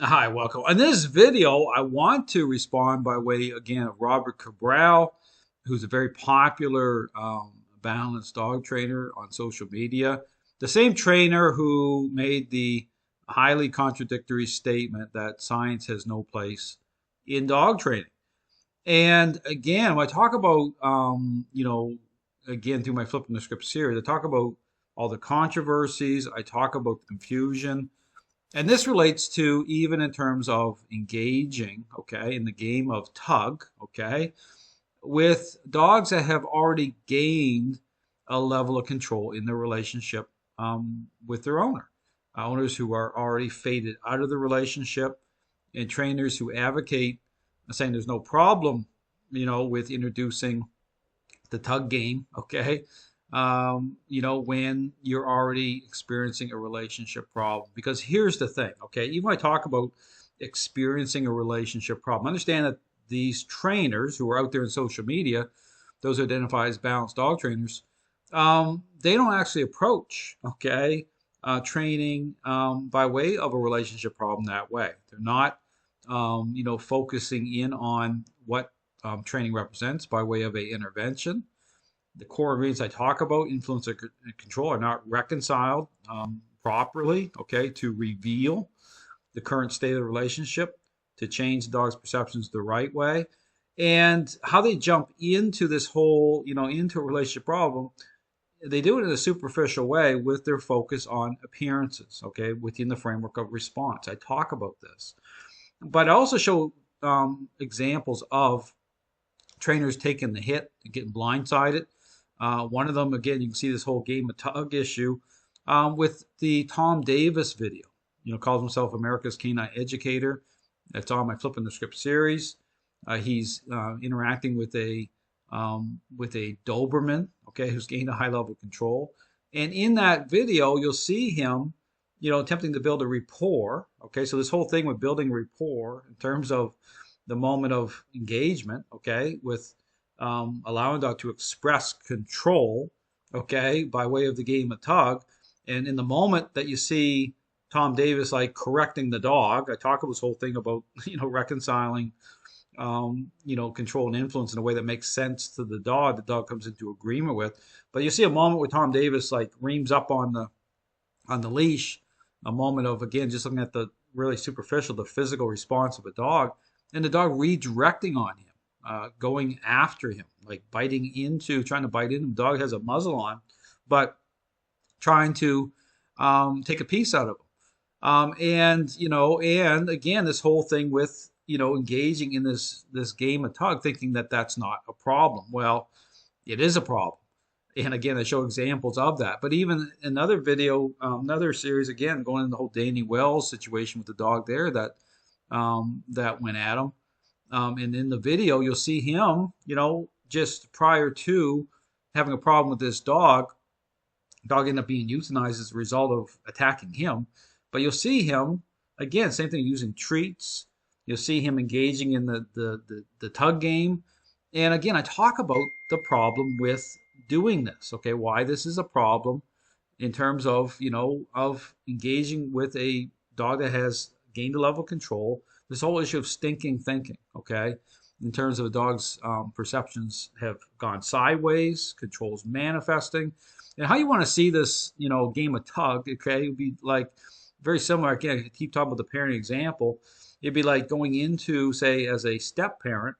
Hi, welcome. In this video, I want to respond by way, again, of Robert Cabral, who's a very popular balanced dog trainer on social media. The same trainer who made the highly contradictory statement that science has no place in dog training. And again, when I talk about, again, through my Flipping the Script series, I talk about all the controversies, I talk about the confusion. And this relates to even in terms of engaging, okay, in the game of tug, okay, with dogs that have already gained a level of control in their relationship with their owner. Owners who are already faded out of the relationship, and trainers who advocate saying there's no problem, with introducing the tug game, okay? When you're already experiencing a relationship problem. Because here's the thing, okay? Even when I talk about experiencing a relationship problem, understand that these trainers who are out there in social media, those who identify as balanced dog trainers, they don't actually approach, okay, training by way of a relationship problem that way. They're not, focusing in on what training represents by way of a intervention. The core ingredients I talk about, influence and control, are not reconciled properly, okay, to reveal the current state of the relationship, to change the dog's perceptions the right way. And how they jump into this whole, into a relationship problem, they do it in a superficial way with their focus on appearances, okay, within the framework of response. I talk about this. But I also show examples of trainers taking the hit and getting blindsided. One of them, again, you can see this whole game of tug issue with the Tom Davis video. Calls himself America's Canine Educator. That's on my Flipping the Script series. He's interacting with a Doberman, okay, who's gained a high level of control. And in that video, you'll see him, attempting to build a rapport. Okay, so this whole thing with building rapport in terms of the moment of engagement, okay, with allowing the dog to express control, okay, by way of the game of tug. And in the moment that you see Tom Davis like correcting the dog, I talk about this whole thing about reconciling, control and influence in a way that makes sense to the dog comes into agreement with. But you see a moment where Tom Davis like reams up on the leash, a moment of, again, just looking at the really superficial, the physical response of a dog, and the dog redirecting on him, going after him, like trying to bite into him. The dog has a muzzle on, but trying to take a piece out of him. And again, this whole thing with, engaging in this game of tug, thinking that that's not a problem. Well, it is a problem. And again, I show examples of that. But even another video, another series, again, going into the whole Danny Wells situation with the dog there that went at him. And in the video, you'll see him, just prior to having a problem with this dog ended up being euthanized as a result of attacking him. But you'll see him, again, same thing, using treats. You'll see him engaging in the tug game. And again, I talk about the problem with doing this, okay, why this is a problem in terms of, of engaging with a dog that has gained a level of control. This whole issue of stinking thinking, okay, in terms of a dog's perceptions have gone sideways, control's manifesting. And how you want to see this, game of tug, okay, would be like very similar. Again, I keep talking about the parenting example. It'd be like going into, say, as a step parent,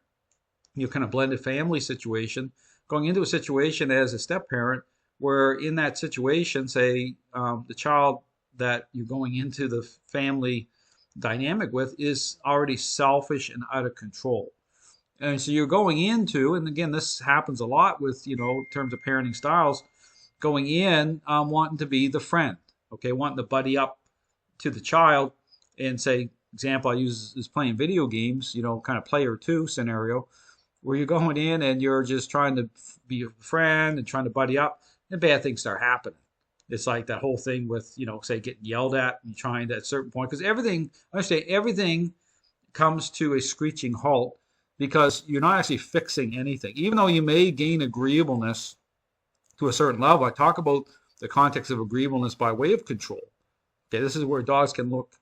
kind of blended family situation, going into a situation as a step parent where in that situation, say, the child that you're going into the family dynamic with is already selfish and out of control. And so you're going into, and again, this happens a lot with, in terms of parenting styles, going in wanting to be the friend, okay, wanting to buddy up to the child and say, example I use is playing video games, kind of player two scenario, where you're going in and you're just trying to be a friend and trying to buddy up, and bad things start happening. It's like that whole thing with, say, getting yelled at and trying to, at a certain point, because everything comes to a screeching halt because you're not actually fixing anything. Even though you may gain agreeableness to a certain level, I talk about the context of agreeableness by way of control. Okay, this is where dogs can look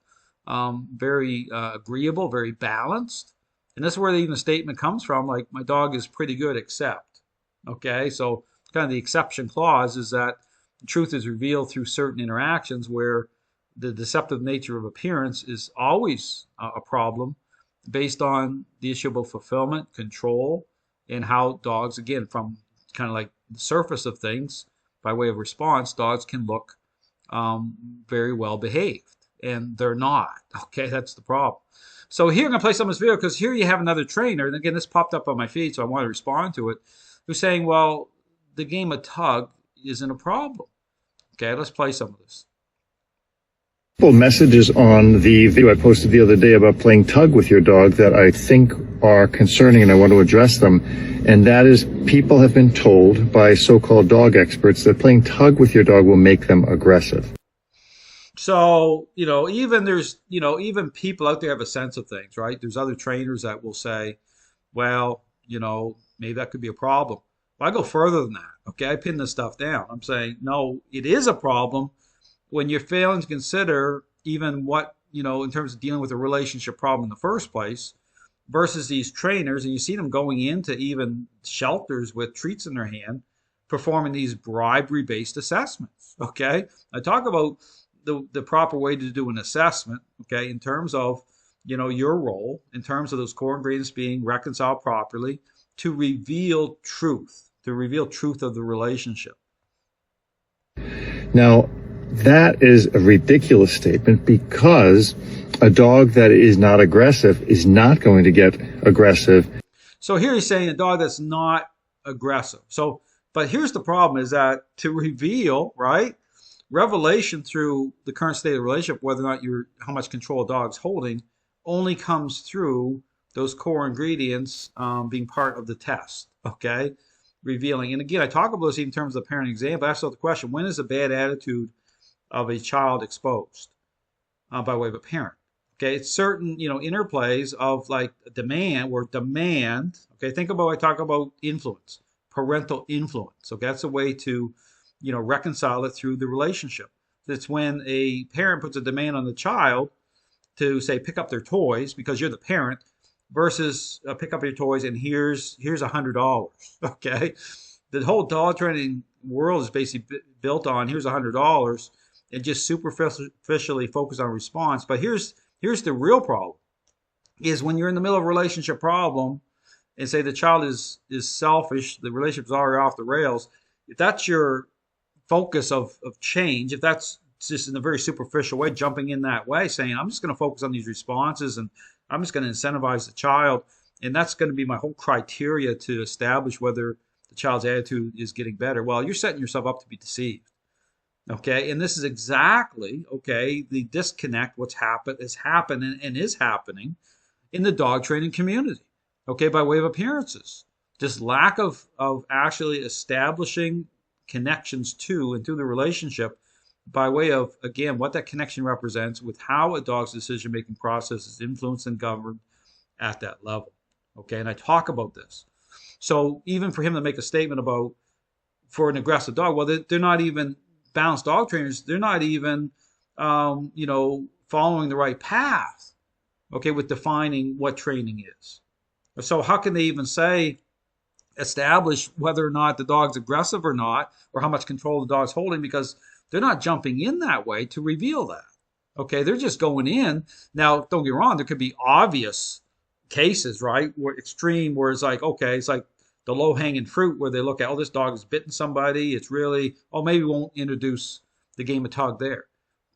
very agreeable, very balanced. And that's where even the statement comes from, like, my dog is pretty good, except. Okay, so kind of the exception clause is that the truth is revealed through certain interactions where the deceptive nature of appearance is always a problem based on the issue of fulfillment, control, and how dogs, again, from kind of like the surface of things, by way of response, dogs can look very well behaved, and they're not. Okay, that's the problem. So here I'm going to play some of this video because here you have another trainer, and again, this popped up on my feed, so I want to respond to it, who's saying, well, the game of tug isn't a problem. Okay, let's play some of this. Messages on the video I posted the other day about playing tug with your dog that I think are concerning, and I want to address them. And that is, people have been told by so-called dog experts that playing tug with your dog will make them aggressive. So, even there's, even people out there have a sense of things, right? There's other trainers that will say, well, maybe that could be a problem. Well, I go further than that. Okay, I pin this stuff down. I'm saying, no, it is a problem when you're failing to consider even what, in terms of dealing with a relationship problem in the first place, versus these trainers, and you see them going into even shelters with treats in their hand, performing these bribery-based assessments. Okay, I talk about the proper way to do an assessment. Okay, in terms of your role, in terms of those core ingredients being reconciled properly to reveal truth of the relationship. Now, that is a ridiculous statement, because a dog that is not aggressive is not going to get aggressive. So here he's saying a dog that's not aggressive. So, but here's the problem, is that to reveal, right, revelation through the current state of the relationship, whether or not how much control a dog's holding, only comes through those core ingredients being part of the test. Okay, revealing. And again, I talk about this in terms of the parent example. I ask the question: when is a bad attitude of a child exposed by way of a parent? Okay, it's certain interplays of like demand. Okay, think about I talk about influence, parental influence. Okay, that's a way to reconcile it through the relationship. It's when a parent puts a demand on the child to say pick up their toys because you're the parent, versus pick up your toys and here's $100. Okay, the whole dog training world is basically built on here's $100 and just superficially focus on response. But here's the real problem: is when you're in the middle of a relationship problem and say the child is selfish, the relationship's already off the rails. If that's your focus of change, if that's just in a very superficial way, jumping in that way, saying I'm just going to focus on these responses and I'm just going to incentivize the child, and that's going to be my whole criteria to establish whether the child's attitude is getting better. Well, you're setting yourself up to be deceived. Okay, and this is exactly the disconnect. Is happening in the dog training community. Okay, by way of appearances, just lack of actually establishing connections to and through the relationship by way of, again, what that connection represents with how a dog's decision-making process is influenced and governed at that level. Okay, and I talk about this. So even for him to make a statement about for an aggressive dog, well, they're not even balanced dog trainers. They're not even, following the right path, okay, with defining what training is. So how can they even establish whether or not the dog's aggressive or not, or how much control the dog's holding, because they're not jumping in that way to reveal that. Okay, they're just going in. Now, don't get me wrong, there could be obvious cases, right, where it's like, okay, it's like the low-hanging fruit where they look at, oh, this dog has bitten somebody. It's really, maybe we won't introduce the game of tug there.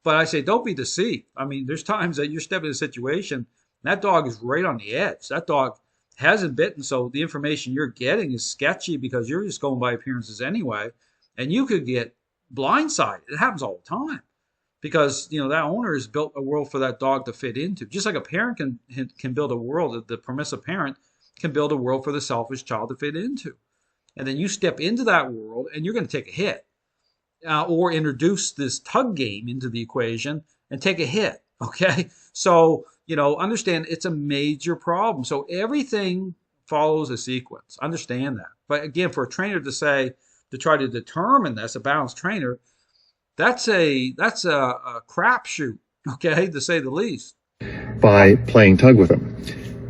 But I say, don't be deceived. I mean, there's times that you're stepping in a situation, and that dog is right on the edge. That dog hasn't bitten, so the information you're getting is sketchy because you're just going by appearances anyway, and you could get blindsided. It happens all the time because that owner has built a world for that dog to fit into. Just like a parent can build a world, the permissive parent can build a world for the selfish child to fit into, and then you step into that world and you're going to take a hit, or introduce this tug game into the equation and take a hit. Okay, so understand it's a major problem. So everything follows a sequence. Understand that. But again, for a trainer to try to determine this, a balanced trainer, that's a crapshoot, okay, to say the least. by playing tug with them.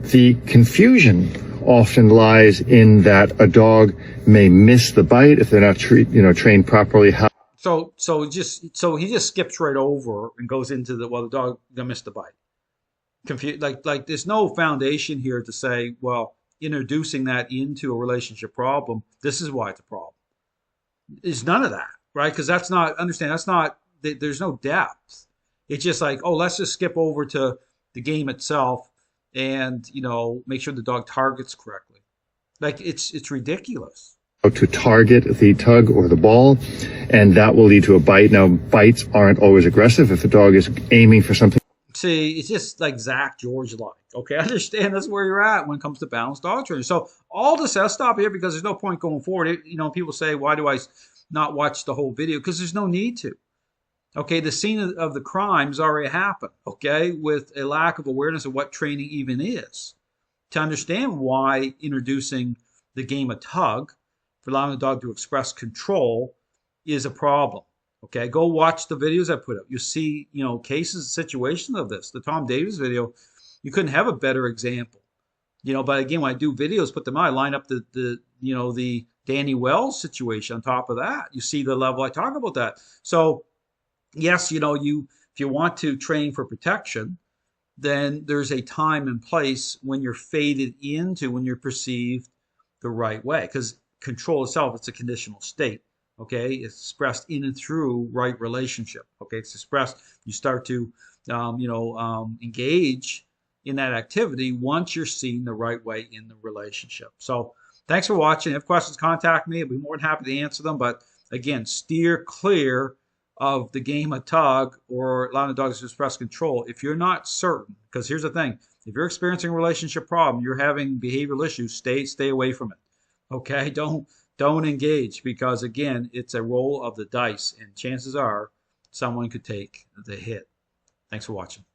The confusion often lies in that a dog may miss the bite if they're not trained properly. So he just skips right over and goes into the dog gonna miss the bite. Confused, like there's no foundation here to say, well, introducing that into a relationship problem, this is why it's a problem. There's none of that, right? Because that's not, there's no depth. It's just like, oh, let's just skip over to the game itself and, make sure the dog targets correctly. Like it's ridiculous. To target the tug or the ball, and that will lead to a bite. Now, bites aren't always aggressive if the dog is aiming for something. See, it's just like Zach George like. Okay, I understand that's where you're at when it comes to balanced dog training. So all this, I'll stop here because there's no point going forward. People say, why do I not watch the whole video? Because there's no need to. Okay, the scene of the crimes already happened. Okay, with a lack of awareness of what training even is. To understand why introducing the game of tug for allowing the dog to express control is a problem. Okay, go watch the videos I put up. You see, cases, situations of this. The Tom Davis video, you couldn't have a better example. But again, when I do videos, put them out, I line up the Danny Wells situation on top of that. You see the level I talk about that. So yes, if you want to train for protection, then there's a time and place when you're faded into, when you're perceived the right way. Because control itself, it's a conditional state. Okay, it's expressed in and through right relationship. Okay, it's expressed. You start to, engage in that activity once you're seen the right way in the relationship. So, thanks for watching. If you have questions, contact me. I'll be more than happy to answer them. But again, steer clear of the game of tug or allowing the dogs to express control if you're not certain. Because here's the thing: if you're experiencing a relationship problem, you're having behavioral issues, stay away from it. Okay, don't engage because again, it's a roll of the dice, and chances are someone could take the hit. Thanks for watching.